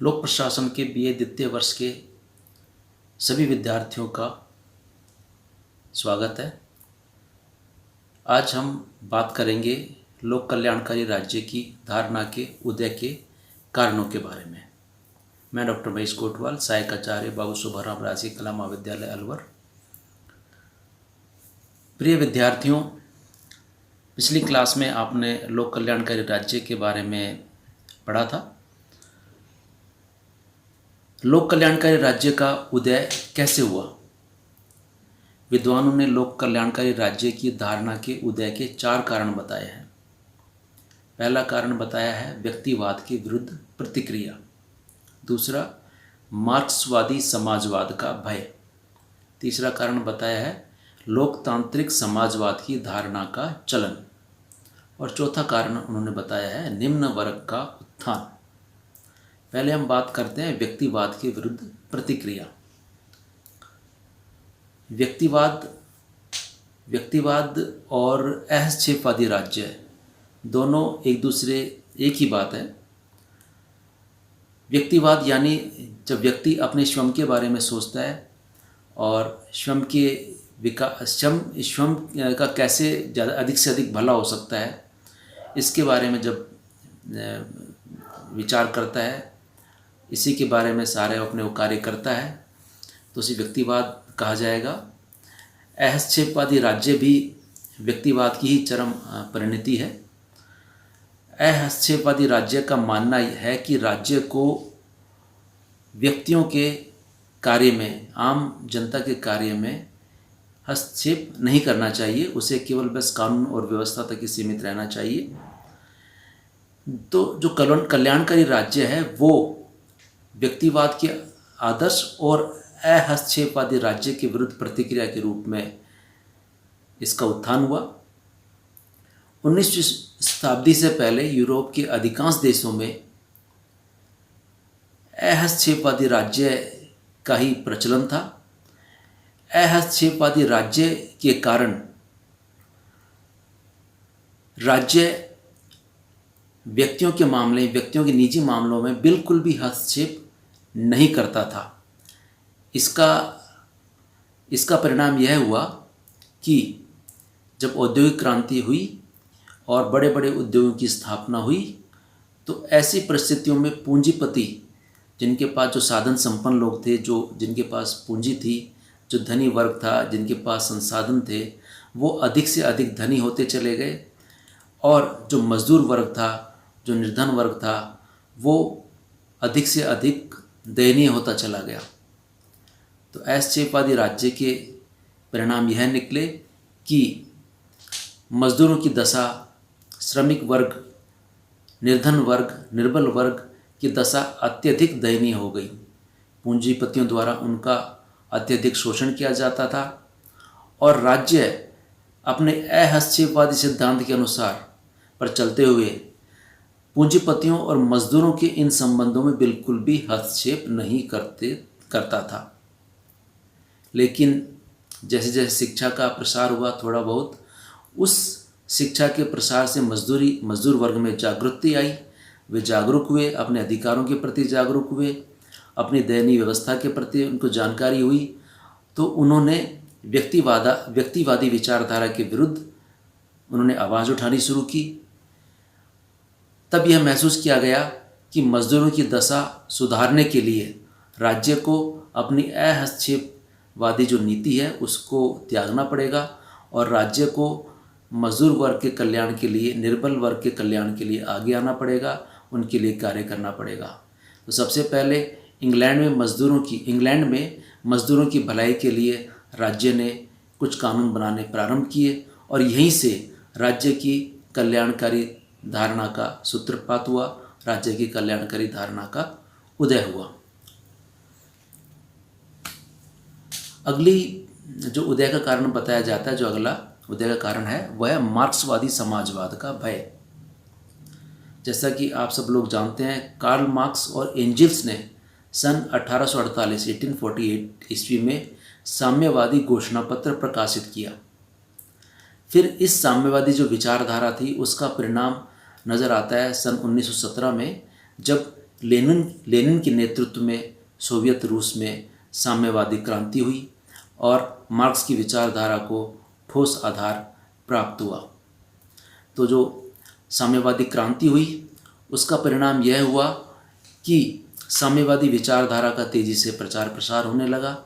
लोक प्रशासन के बीए द्वितीय वर्ष के सभी विद्यार्थियों का स्वागत है। आज हम बात करेंगे लोक कल्याणकारी राज्य की धारणा के उदय के कारणों के बारे में। मैं डॉक्टर महेश कोटवाल, सहायक आचार्य बाबू सुब्बाराव राजकीय कला महाविद्यालय अलवर। प्रिय विद्यार्थियों, पिछली क्लास में आपने लोक कल्याणकारी राज्य के बारे में पढ़ा था। लोक कल्याणकारी राज्य का उदय कैसे हुआ? विद्वानों ने लोक कल्याणकारी राज्य की धारणा के उदय के 4 कारण बताए हैं। पहला कारण बताया है व्यक्तिवाद के विरुद्ध प्रतिक्रिया। दूसरा, मार्क्सवादी समाजवाद का भय। तीसरा कारण बताया है लोकतांत्रिक समाजवाद की धारणा का चलन। और चौथा कारण उन्होंने बताया है निम्न वर्ग का उत्थान। पहले हम बात करते हैं व्यक्तिवाद के विरुद्ध प्रतिक्रिया। व्यक्तिवाद और अहस्क्षेपवादी राज्य दोनों एक ही बात है। व्यक्तिवाद यानी जब व्यक्ति अपने स्वयं के बारे में सोचता है और स्वयं का कैसे ज़्यादा अधिक से अधिक भला हो सकता है, इसके बारे में जब विचार करता है, इसी के बारे में सारे अपने वो कार्य करता है, तो उसे व्यक्तिवाद कहा जाएगा। अहस्क्षेपवादी राज्य भी व्यक्तिवाद की ही चरम परिणति है। अहस्क्षेपवादी राज्य का मानना है कि राज्य को व्यक्तियों के कार्य में, आम जनता के कार्य में हस्तक्षेप नहीं करना चाहिए। उसे केवल बस कानून और व्यवस्था तक ही सीमित रहना चाहिए। तो जो कल्याणकारी राज्य है वो व्यक्तिवाद के आदर्श और अहस्तक्षेपवादी राज्य के विरुद्ध प्रतिक्रिया के रूप में इसका उत्थान हुआ। 19वीं शताब्दी से पहले यूरोप के अधिकांश देशों में अहस्तक्षेपवादी राज्य का ही प्रचलन था। अहस्तक्षेपवादी राज्य के कारण राज्य व्यक्तियों के निजी मामलों में बिल्कुल भी हस्तक्षेप नहीं करता था। इसका परिणाम यह हुआ कि जब औद्योगिक क्रांति हुई और बड़े बड़े उद्योगों की स्थापना हुई, तो ऐसी परिस्थितियों में पूंजीपति, जिनके पास जो साधन संपन्न लोग थे, जिनके पास पूंजी थी, जो धनी वर्ग था, जिनके पास संसाधन थे, वो अधिक से अधिक धनी होते चले गए। और जो मजदूर वर्ग था, जो निर्धन वर्ग था, वो अधिक से अधिक दयनीय होता चला गया। तो अहस्क्षेपवादी राज्य के परिणाम यह निकले कि मजदूरों की दशा, श्रमिक वर्ग, निर्धन वर्ग, निर्बल वर्ग की दशा अत्यधिक दयनीय हो गई। पूंजीपतियों द्वारा उनका अत्यधिक शोषण किया जाता था और राज्य अपने अहस्क्षेपवादी सिद्धांत के अनुसार पर चलते हुए पूंजीपतियों और मजदूरों के इन संबंधों में बिल्कुल भी हस्तक्षेप नहीं करता था। लेकिन जैसे जैसे शिक्षा का प्रसार हुआ, थोड़ा बहुत उस शिक्षा के प्रसार से मजदूर वर्ग में जागृति आई। वे जागरूक हुए, अपने अधिकारों के प्रति जागरूक हुए, अपनी दयनीय व्यवस्था के प्रति उनको जानकारी हुई। तो उन्होंने व्यक्तिवादी विचारधारा के विरुद्ध उन्होंने आवाज़ उठानी शुरू की। तब यह महसूस किया गया कि मजदूरों की दशा सुधारने के लिए राज्य को अपनी अहस्तक्षेपवादी जो नीति है उसको त्यागना पड़ेगा और राज्य को मजदूर वर्ग के कल्याण के लिए, निर्बल वर्ग के कल्याण के लिए आगे आना पड़ेगा, उनके लिए कार्य करना पड़ेगा। तो सबसे पहले इंग्लैंड में मजदूरों की भलाई के लिए राज्य ने कुछ कानून बनाने प्रारंभ किए और यहीं से राज्य की कल्याणकारी धारणा का सूत्रपात हुआ, राज्य की कल्याणकारी धारणा का उदय हुआ। अगली जो उदय का कारण बताया जाता है, जो अगला उदय का कारण है, वह है मार्क्सवादी समाजवाद का भय। जैसा कि आप सब लोग जानते हैं, कार्ल मार्क्स और एंजिल्स ने सन 1848 ईस्वी में साम्यवादी घोषणा पत्र प्रकाशित किया। फिर इस साम्यवादी जो विचारधारा थी उसका परिणाम नज़र आता है सन 1917 में, जब लेनिन के नेतृत्व में सोवियत रूस में साम्यवादी क्रांति हुई और मार्क्स की विचारधारा को ठोस आधार प्राप्त हुआ। तो जो साम्यवादी क्रांति हुई उसका परिणाम यह हुआ कि साम्यवादी विचारधारा का तेज़ी से प्रचार प्रसार होने लगा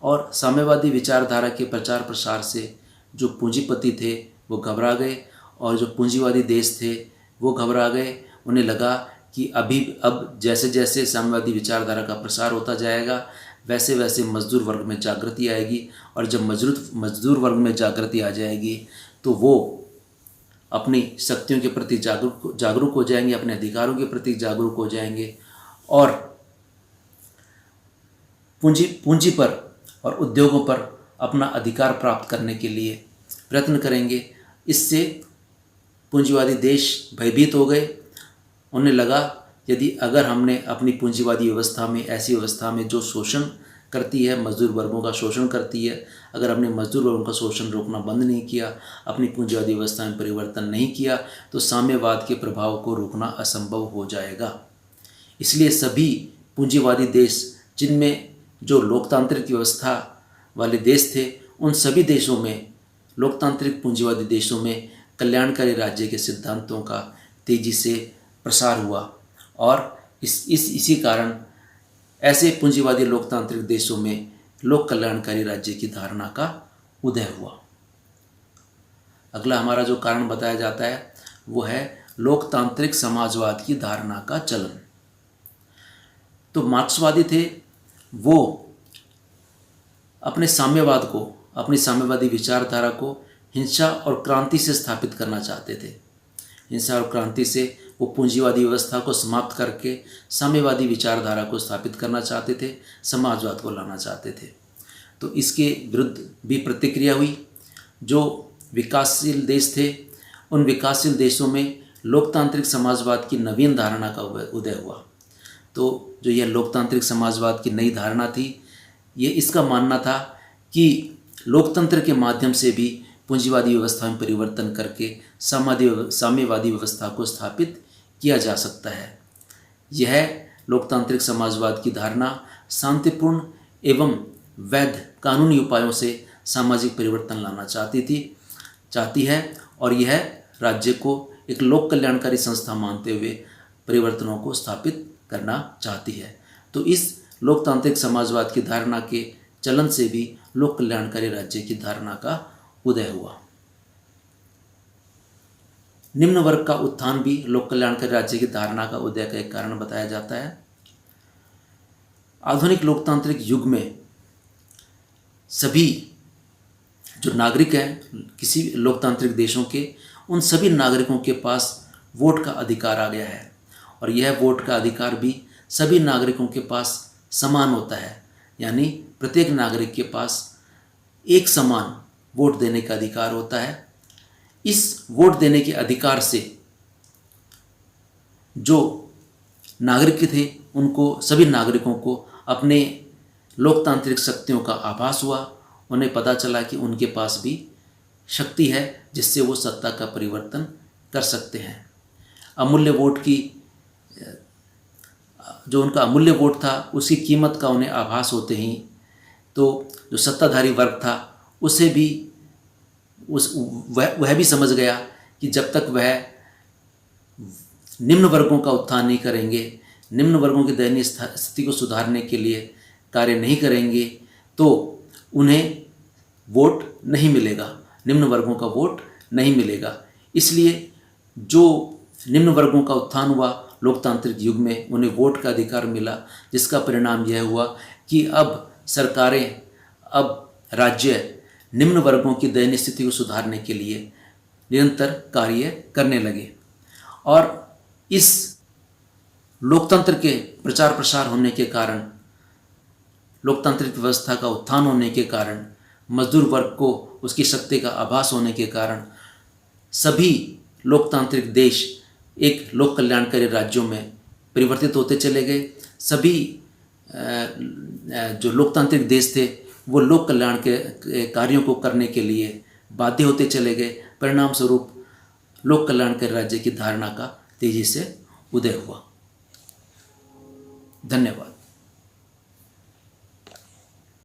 और साम्यवादी विचारधारा के प्रचार प्रसार से जो पूंजीपति थे वो घबरा गए और जो पूंजीवादी देश थे वो घबरा गए। उन्हें लगा कि अब जैसे जैसे साम्यवादी विचारधारा का प्रसार होता जाएगा वैसे वैसे मजदूर वर्ग में जागृति आएगी और जब मजदूर वर्ग में जागृति आ जाएगी तो वो अपनी शक्तियों के प्रति जागरूक हो जाएंगे, अपने अधिकारों के प्रति जागरूक हो जाएंगे और पूंजी पर और उद्योगों पर अपना अधिकार प्राप्त करने के लिए प्रयत्न करेंगे। इससे पूंजीवादी देश भयभीत हो गए। उन्हें लगा यदि अगर हमने अपनी पूंजीवादी व्यवस्था में, ऐसी व्यवस्था में जो शोषण करती है, मजदूर वर्गों का शोषण करती है, अगर हमने मजदूर वर्गों का शोषण रोकना बंद नहीं किया, अपनी पूंजीवादी व्यवस्था में परिवर्तन नहीं किया तो साम्यवाद के प्रभाव को रोकना असंभव हो जाएगा। इसलिए सभी पूंजीवादी देश जिनमें जो लोकतांत्रिक व्यवस्था वाले देश थे उन सभी देशों में, लोकतांत्रिक पूंजीवादी देशों में कल्याणकारी राज्य के सिद्धांतों का तेजी से प्रसार हुआ और इसी कारण ऐसे पूंजीवादी लोकतांत्रिक देशों में लोक कल्याणकारी राज्य की धारणा का उदय हुआ। अगला हमारा जो कारण बताया जाता है वो है लोकतांत्रिक समाजवाद की धारणा का चलन। तो मार्क्सवादी थे, वो अपने साम्यवाद को, अपनी साम्यवादी विचारधारा को हिंसा और क्रांति से स्थापित करना चाहते थे। हिंसा और क्रांति से वो पूंजीवादी व्यवस्था को समाप्त करके साम्यवादी विचारधारा को स्थापित करना चाहते थे, समाजवाद को लाना चाहते थे। तो इसके विरुद्ध भी प्रतिक्रिया हुई। जो विकासशील देश थे उन विकासशील देशों में लोकतांत्रिक समाजवाद की नवीन धारणा का उदय हुआ। तो जो यह लोकतांत्रिक समाजवाद की नई धारणा थी, ये इसका मानना था कि लोकतंत्र के माध्यम से भी पूंजीवादी व्यवस्था में परिवर्तन करके साम्यवादी व्यवस्था को स्थापित किया जा सकता है। यह लोकतांत्रिक समाजवाद की धारणा शांतिपूर्ण एवं वैध कानूनी उपायों से सामाजिक परिवर्तन लाना चाहती है और यह राज्य को एक लोक कल्याणकारी संस्था मानते हुए परिवर्तनों को स्थापित करना चाहती है। तो इस लोकतांत्रिक समाजवाद की धारणा के चलन से भी लोक कल्याणकारी राज्य की धारणा का उदय हुआ। निम्न वर्ग का उत्थान भी लोक कल्याणकारी राज्य की धारणा का उदय का एक कारण बताया जाता है। आधुनिक लोकतांत्रिक युग में सभी जो नागरिक हैं किसी लोकतांत्रिक देशों के, उन सभी नागरिकों के पास वोट का अधिकार आ गया है और यह वोट का अधिकार भी सभी नागरिकों के पास समान होता है। यानी प्रत्येक नागरिक के पास एक समान वोट देने का अधिकार होता है। इस वोट देने के अधिकार से जो नागरिक थे उनको, सभी नागरिकों को अपने लोकतांत्रिक शक्तियों का आभास हुआ। उन्हें पता चला कि उनके पास भी शक्ति है जिससे वो सत्ता का परिवर्तन कर सकते हैं। अमूल्य वोट की, जो उनका अमूल्य वोट था उसकी कीमत का उन्हें आभास होते ही तो जो सत्ताधारी वर्ग था उसे भी वह भी समझ गया कि जब तक वह निम्न वर्गों का उत्थान नहीं करेंगे, निम्न वर्गों की दयनीय स्थिति को सुधारने के लिए कार्य नहीं करेंगे तो उन्हें वोट नहीं मिलेगा, निम्न वर्गों का वोट नहीं मिलेगा। इसलिए जो निम्न वर्गों का उत्थान हुआ लोकतांत्रिक युग में, उन्हें वोट का अधिकार मिला, जिसका परिणाम यह हुआ कि अब सरकारें, अब राज्य निम्न वर्गों की दयनीय स्थिति को सुधारने के लिए निरंतर कार्य करने लगे। और इस लोकतंत्र के प्रचार प्रसार होने के कारण, लोकतांत्रिक व्यवस्था का उत्थान होने के कारण, मजदूर वर्ग को उसकी शक्ति का आभास होने के कारण सभी लोकतांत्रिक देश एक लोक कल्याणकारी राज्यों में परिवर्तित होते चले गए। सभी जो लोकतांत्रिक देश थे वो लोक कल्याण के कार्यों को करने के लिए बाध्य होते चले गए। परिणाम स्वरूप लोक कल्याणकारी राज्य की धारणा का तेजी से उदय हुआ। धन्यवाद।